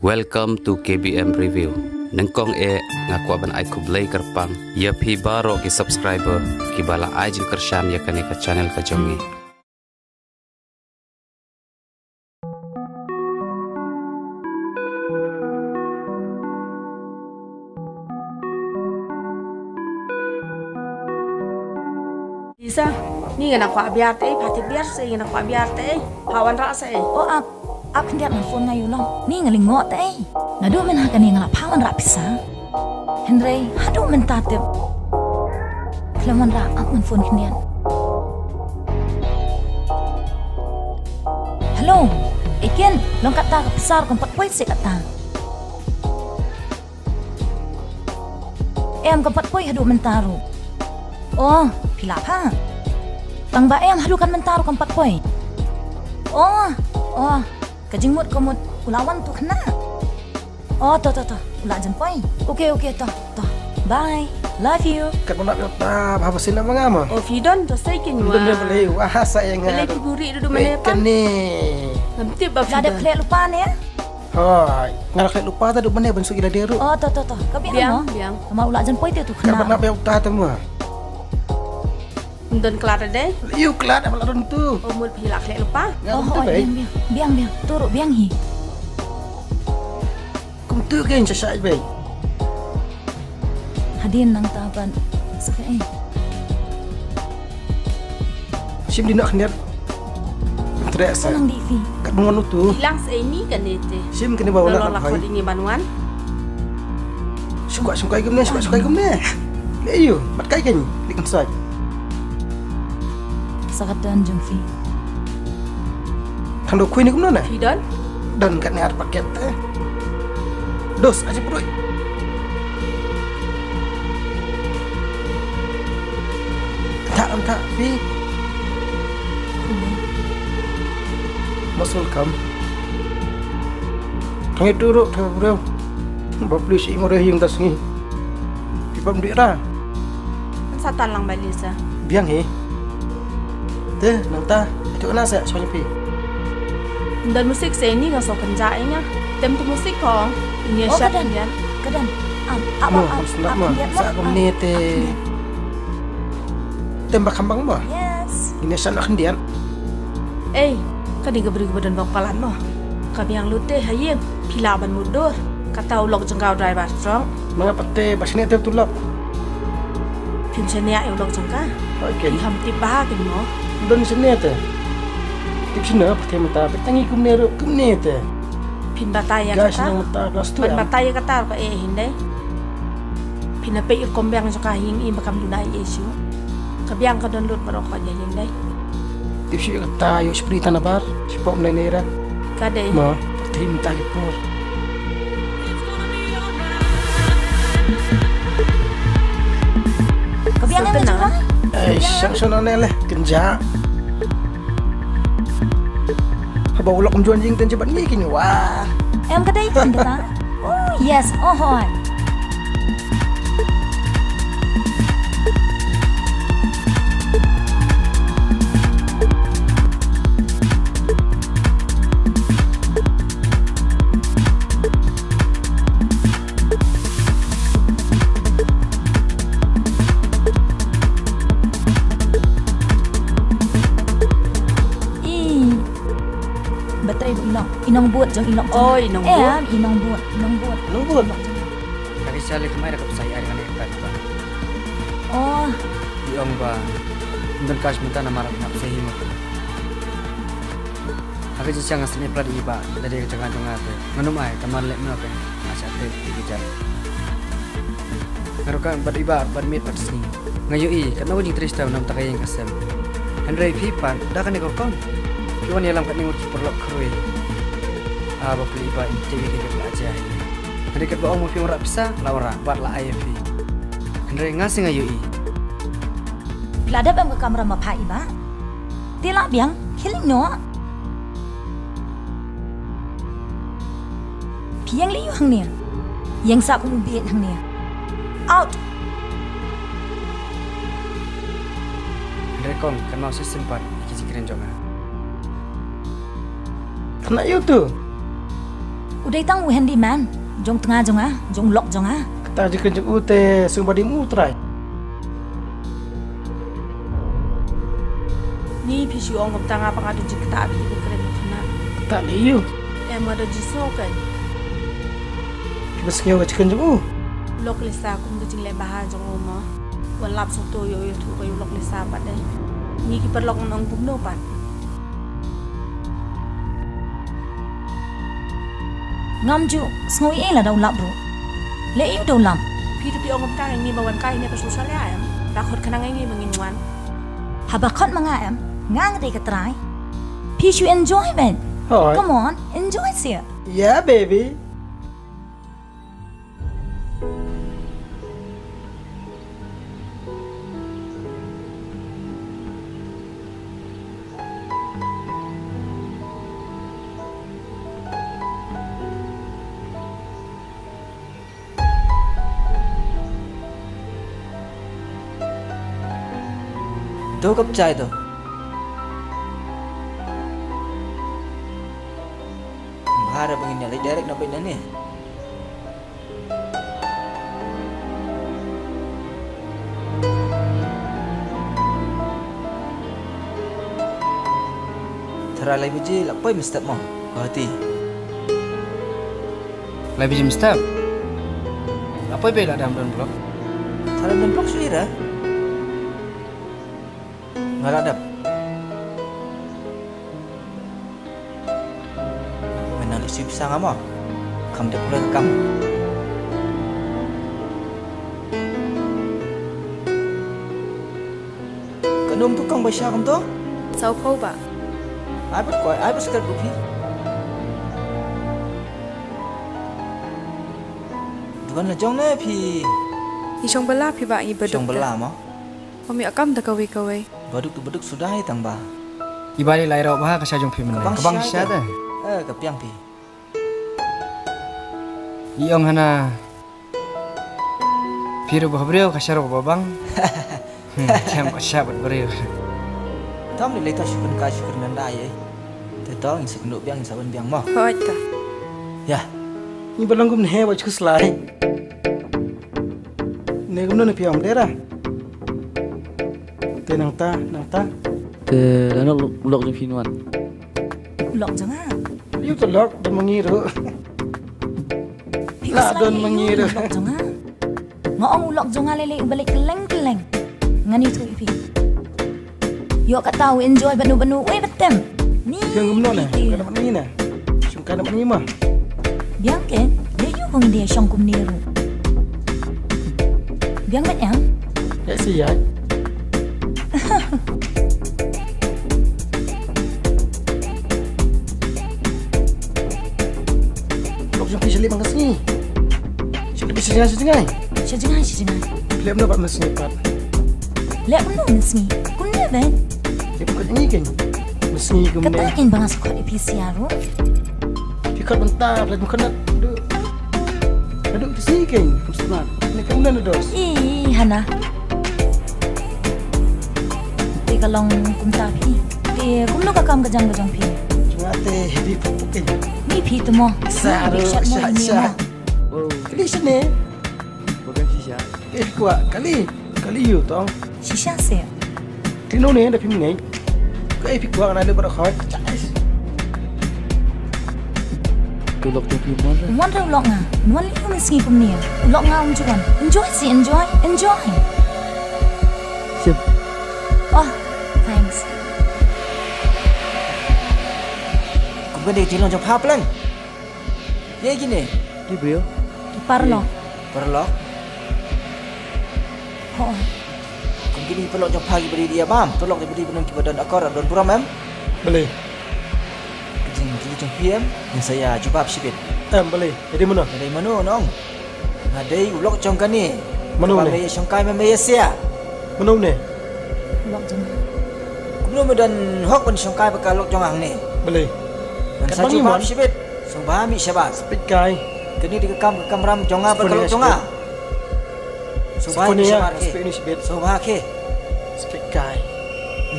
Welcome to KBM Review. Nengkong ngakwa ban ai kublai kerpang. Ya pi baro ki subscriber ki bala ai jin kersham ya kane ka channel ka jongi. Isa, ni nak kuat biar teh, pati biar sih nak kuat biar teh, hawan rak sih. Oh ap hendak nelfon ngayu long. Ni ngelingok teh. Nadu men hakan ni ngelap hawan rak pisah. Henry, hadu men tatip. Kelaman rak ap men phone kendian. Hello, ikin long kata ke besar kompat poin sih kata. Em kompat poin hadu mentaru. Oh, pilap ha. Tang ba em hadu kan mentaru kompat poin. Oh, kejingmut komut ulawan tu kena. Oh, toh, ulah jen poin. Okay, toh. Bye. Love you. Kat nak ta apa sila mangama? Oh, Fidon tu saya kini Benda boleh wah saya boleh ngah. kuburi duduk mana pan? Kene. Nanti bab Dah ada Fidon. plate lupa ni ya? Hai, ngalak lupa ta duk mana ben sugi deru. Oh, toh. Kabi Biang, ano? biang. Sama ulah jen poin tu Kat kena. nak pe ta temu. Don kelar deh. Yu kelat apa ladon tu. Oh, mul pilak lek lupa. Oh, tu baik. biang. Turut biang hi. Kum tu kan sesai baik. Hadin nang taban. Sekai. Sim di nak kendiat. Terasa. Nang di fi. Kat bungon tu. Hilang ini kan itu. Sim kena bawa Kalau nak lakon hai. ini banuan. Suka gum ni. Le yu, mat kai kan. Likan sai. Sakatan jeng fi. Kan do kuih ni kum na. Fidon. Dan kat ni ar paket eh. Dos aja perut. Tak, Fi. Masuk kam. Kang itu ro, bro. Bapli si mo rehing tas ni. Pipam di ra. Satan lang balisa. Biang he. Teh, nang ta. Itu na sa soalnya Fi. Dan musik saya ini nggak so kenjanya. Tem tu musik kong. Ini Oh, siap kedan. kan? Kedan. Mo, nak mo. Sa kum ni te. Tembak kambang mo. Yes. Ini sana kendian. Kadi geberi badan bakalan mo. Kami yang lute hayim pilaban mudur. Kata ulok jengkau driver strong. Mengapa te basini te tulak? Pinsenia ulok jengka. Okey. Iham tiba kan mo. Don sini te. Tip sini apa te mata? Petangi kum ni te. Pin bataya Gas kata. nang mata gas tu. Ban bataya kata ka hinde. Pinape kombyang so kahing i makam dunai yesu. Kabyang ka don lut maroko ya hinde. Tip sini kata yo seperti tanah bar. Sipok mulai nera. Kade. Ma, tim tak ipor. Kebiangan ni juga. Sang sono nele kenja. Haba ulok juan jing tan cepat ni kini wah. Em kedai kan kita. Oh, yes. Oh, hoi. Baterai inong buat jeng inong. Oh, inong buat. Inong buat. Nunggu. Kaki sali kemarin aku saya dengan ikan ba. Oh, Iong ba. Dan kas minta nama nak saya himu. Aku just yang asli pelad iba dari kejangan jangan tu. Nganum ay kamar lek mana kan. Masih ada dijar. Ngarukan bad iba bad mit bad sini. Ngayoi kenapa jing terus tahu nam tak yang kasem. Henry Pipan dah kan ikon. Kiwan yang kat ni uci perlok kerui. Bapli iba TV ke belajar. Henry kat bawa film rak bisa laura buat la IFV. Henry ngasih ngayoi. peladap em ke kamera mapai ba. Tila biang killing no. Piang liu hang ni. Yang sa ku biet hang ni. Out. Henry kong kenal sesempat ikisi keren jonga. Kena you tu. Udah tang handyman. Jong tengah jong ah, jong lock jong ah. Kata je kenjeng ute sumber di mutrai. Ni pisu ong tanga pangadu jikta abi keren kana. Tak liu. Ada jisokan. Bas ngeu kenjeng Lok lisa kum gejing le bahan jong oma. Walap soto yo tu kayu lok lisa pat dai. Ni ki perlok nong bumno pat. Ngam ju ngoi lah dau lap bro. Le iu dau lam. Pi tapi ong tang ni bawan kai ni pasu sale ayam. Rakot kanang ni menginwan. Habakot mga em. Ngang dei katrai. Please you enjoy it. Hi. Come on, enjoy it. Yeah, baby. Dua cup chai tu. Bahara begini lagi direct nak pindah ni. Teralai biji lapai mesti mau hati. Lai biji mesti. Lapai bela dalam dan blok. Dalam dan blok suira. Ngaradap. Menang isu pisang ama. Kamu dah pulang kamu. Kenum tukang basya kamu tu? Sau khâu ba. Ai bet sekat rupi. Tuan lejong ne pi. Ni chong bala pi ba i beduk. Chong bela ma. Kami akam dah kawai. Baduk tu baduk sudah hai tang ba. Ibali lai rau bah kasih jong pi mana. Kebang siapa? Kepiang pi. Iong hana. Piru bah beriau kasih rau babang. Kem kasih bat beriau. Tam ni lepas syukur nanda ye. Tetang insek nuk biang insaban biang mah. Kau ada. Ya. Ni balangum ne hewa chus lai. Ne gumno ne piam dera. Te nang ta. Te lano lok jong pinuan. Lock jong ah. Liu tu lok dan mengiru. Lah don mengiru. Lock jong ah. Ngong ulok jong ah lele balik keleng. Ngani tu ipi. Yo kat tahu enjoy banu-banu we betem. Ni. Yang gumno ne. Kana mani ne. Sungkan mani mah. Biang ke? Dia yo kong dia syong kum niru. Biang mat yang? Ya si ya. Lok jong pi seli bang kesini. Seli bisa sengai. Sejengai. Film na ba mesni pat. Lek bunu mesni. Kun ne ben? Dia bukan ini kan. Mesni gumne. Katakin bang asok di PCR ro. Pikat bentar, lagi bukan nak duduk. Duduk di sini kan. Musnah. Ni kamu nak dos. Ih, hana. Te kalong kum ta pi. Te kum no ka kam gajang pi. Cuma teh di pupuk kan. Ni pi tu mo. Saru, syah. Oh, Kali sini. bukan sisa. Kuat kali you tong. Shisha se. Tino ni ada film ni. Kau kuat nak ada berkhawat. Cais. Tu lok jong pinuan. Wan ra ulok nga. Nuan li kum singi kum ni. Ulok nga juan. Enjoy. Siap. Oh, thanks. Kau benda jalan jong phap lang. Ye gini. Ni beliau. Parlo. Perlo. Ho. Kau gini perlo jong pagi beri dia bam. Tolong dia beri benang kibadan akar dan puram em. Boleh. Kini jong PM yang saya jumpa sibit. Boleh. Jadi mana? Dari mana nong? Ngadai ulok jong kani. Mana ni? Maya syongkai maya sia. Mana ni? Ulok jong. Belum dan hok pun syongkai bakal ulok jong ang ni. Boleh. Dan saya jumpa sibit. Sombah mi syabas. Speed guy. Kini dikekam ram jonga bakal ulok jonga. Sombah mi syabas. Speed ni speed. Sombah ke. Speed guy.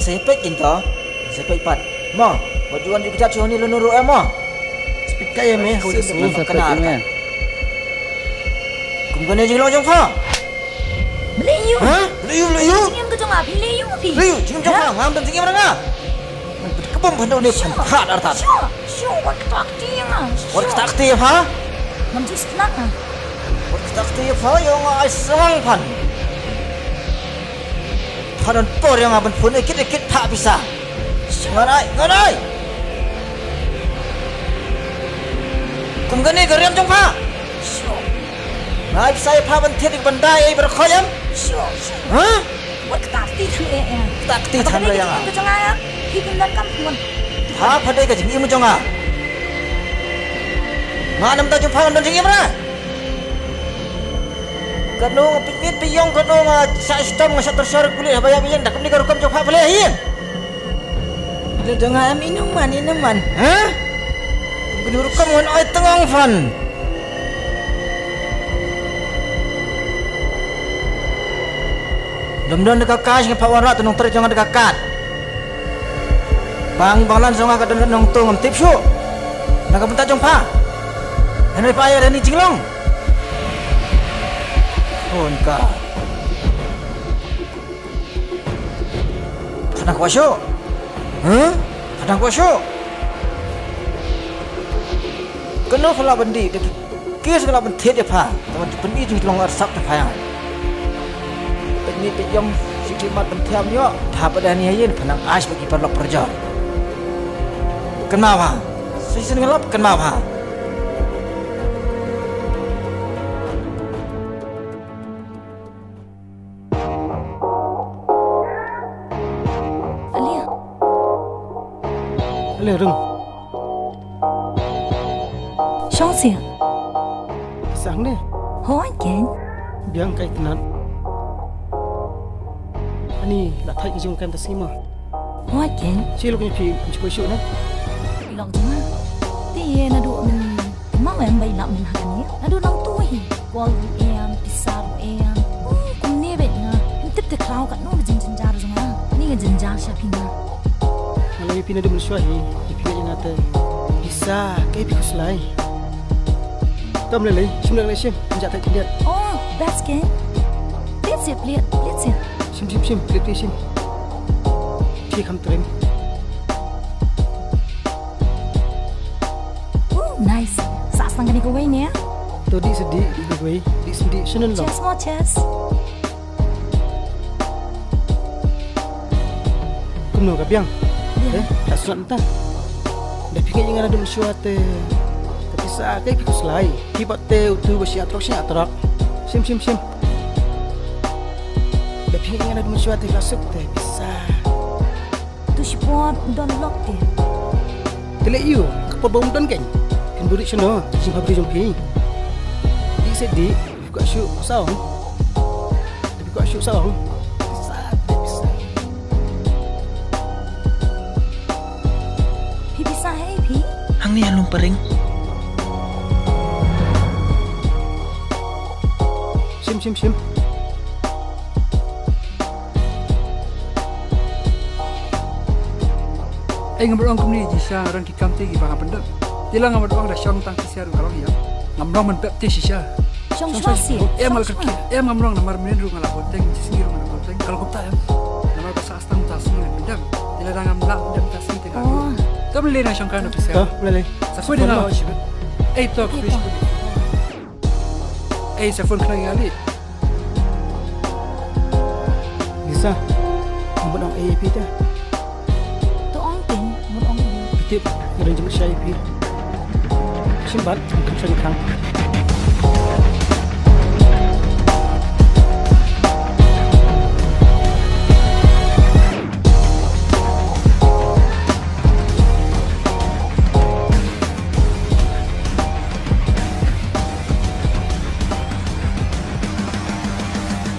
Saya pek kinto. Saya pek pat. Mo, bajuan di kejat ni lu nuru em mo. Kaya meh kau Sebelum sebelum sampai kenal. ini. Kumpulan jing long jong pha. Beliau. Ha? Liu. Singin ke jong api liu api. Liu jing jong pha ngam dan tinggi meranga. Kebom pandau ni phat artat. Syo, wat ketak dia ngah. Wat tak ti pha. Nam jis kenak ngah. Wat tak ti pha yang ai sang phan. Phanan por yang aban phun ikit tha bisa. Nganai. Kumpulan ni geriam jong pha. Syo, Nai saya pha ban thiet bandai ai berkhoyam. syo. Ha? Wat ketak ti thang ya. Tak ti than yang. Ke jong ayah. Hipin dan kampung. Pha phadai ka jing im jong a. Manam ta jong pha dan jing im ra. Kanu pikit piyong kanu sa sistem sa tersyar kulit bayam yang dak ni garukam jong pha boleh hin. Jangan minuman. Ha? Garukam ngon oi tengang fan. Dom-dom dekat kas ngapa warat nong ter jangan dekat kat. Banglan songa ka dan nong tu ngam tip syu. Nak bentar jong pha. Henry payah dan ni jinglong. Hon ka. Kadang kuasyo. Kadang kuasyo. Kena pula bendi deki. Kes kena bentit dia pha. Teman bendi jinglong arsap ta pha. Ni pejam sikimat bentiam yo. Pha pada ni ayen panang ais bagi perlok perja. Kenapa? Season ngelap kenapa? Alia. Lerung. Shong sia. Sang ni Hoi ken. biang kai tenan. Ani la thai jong kam ta sima. Hoi ken. Silok ni phi cuba syuk na. Long jong ah. Ti na du min. Mau em bay nak min hakan ni. Na du nang tu hi. Wal em pisar em. Kum ni bet na. Tip te klau kat no jin jar jong ah. Ni jin jar sha pina. Malai pina de mensuah hi. Phi yang ate. Bisa kai phi kuslai. Tam le simla le sim ja thai tiat. Oh, that's ken. Let's see. Sim klik sim. Phi kham trem. Nice. Sa sang ni ko wei ni. To di sedi di wei di sedi senen long. Cheers, more cheers. Kumno ka biang. Tak suat entah. Dah fikir yang ada mensuah te. Tapi sa kai phi kuslai. Phi bat te utu basi atrok. Sim. Dah fikir yang ada mensuah te kasuk te bisa. Tu sport don lock dia. Telek you ke pabom don kan? Kan burik sono, sim habri jong pi. Di sedi buka syuk saung. Tapi buka syuk saung. Bisa. Pi bisa hai pi. Hang ni halong paring. Sim. Ngambil orang kumni jisha orang kikam ti ki bang pendek. Tilang ngambil orang dah syang tang kisiar kalau ya. Ngambil orang pep ti shisha. Shong shwa si. Mal kaki. Ngambil orang namar menru ngala boteng sini ngala boteng. Kalau kau tak namar bahasa astang tas ni pendek. Tilang ngambil pendek tas ni tengah. Oh. Kamu lena syang kan officer. Dah, boleh. Sakwe dia nak sih. Tu aku fish. Sa phone kena ngali. Bisa. Buat orang AAP dah. Tu ong ken, mun ong ni. Tip ngeren jemput saya pi. Simbat, saya kang.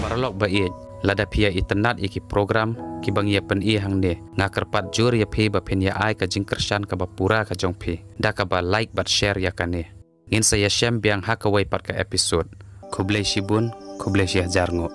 Parlok bait lada pia itenat iki program ki bang ya pen i hang ne ngakerpat jur ya phi ba pen ya ai ka jingkershan ka bapura ka jong phi da ka ba like but share ya kane ngin saya syam biang hakawai pat ka episode kublai shibun kublai syah jarngo